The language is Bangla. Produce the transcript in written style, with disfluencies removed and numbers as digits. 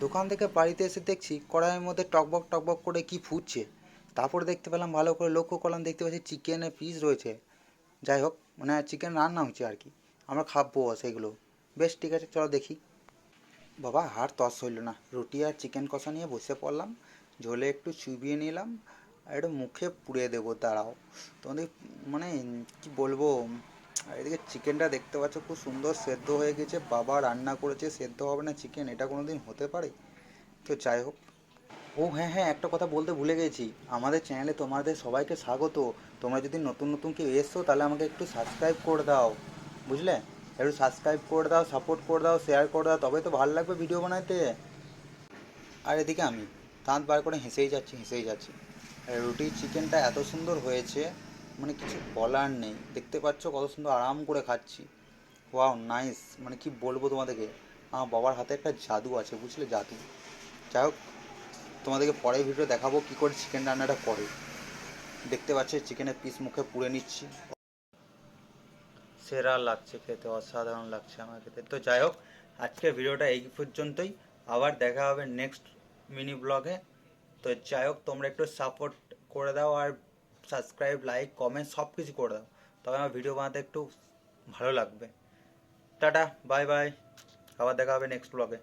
দোকান থেকে বাড়িতে এসে দেখছি কড়াইয়ের মধ্যে টকবক টকবক করে কি ফুটছে। তারপরে দেখতে পেলাম, ভালো করে লক্ষ্য করলাম, দেখতে পাচ্ছি চিকেনের পিস রয়েছে। যাই হোক, মানে চিকেন রান্না হচ্ছে আর কি, আমরা খাবো সেগুলো। বেশ, ঠিক আছে, চলো দেখি। বাবা, আর তস হইল না, রুটি আর চিকেন কষা নিয়ে বসে পড়লাম। ঝোলে একটু চুবিয়ে নিলাম আর একটু মুখে পুড়ে দেবো, দাঁড়াও তোমাদের। মানে কি বলবো, আর এদিকে চিকেনটা দেখতে পাচ্ছ খুব সুন্দর সেদ্ধ হয়ে গেছে। বাবা রান্না করেছে, সেদ্ধ হবে না চিকেন, এটা কোনো দিন হতে পারে? তো যাই হোক। ও হ্যাঁ হ্যাঁ, একটা কথা বলতে ভুলে গেছি, আমাদের চ্যানেলে তোমাদের সবাইকে স্বাগত। তোমরা যদি নতুন নতুন কেউ এসছো তাহলে আমাকে একটু সাবস্ক্রাইব করে দাও, বুঝলে? একটু সাবস্ক্রাইব করে দাও, সাপোর্ট করে দাও, শেয়ার করে দাও, তবে তো ভালো লাগবে ভিডিও বানাতে। আর এদিকে আমি দাঁত বার করে হেসেই যাচ্ছি, হেসেই যাচ্ছি। আর রুটি চিকেনটা এত সুন্দর হয়েছে, মানে কিছু বলার নেই। দেখতে পাচ্ছ কত সুন্দর আরাম করে খাচ্ছি। ওয়াও, নাইস, মানে কি বলবো তোমাদেরকে, আমার বাবার হাতে একটা জাদু আছে, বুঝলে, জাদু। যাই হোক, তোমাদেরকে পরের ভিডিও দেখাবো কী করে চিকেন রান্নাটা করে। দেখতে পাচ্ছি চিকেনের পিস মুখে পুড়ে নিচ্ছি। সেরা লাগছে খেতে, অসাধারণ লাগছে আমার খেতে। তো যাই হোক, আজকের ভিডিওটা এই পর্যন্তই। আবার দেখা হবে নেক্সট মিনি ব্লগে। তো যাই হোক, তোমরা একটু সাপোর্ট করে দাও আর সাবস্ক্রাইব, লাইক, কমেন্ট সব কিছু করে দাও, তবে আমার ভিডিও বানাতে একটু ভালো লাগবে। টাটা, বাই বাই, আবার দেখা হবে নেক্সট ব্লগে।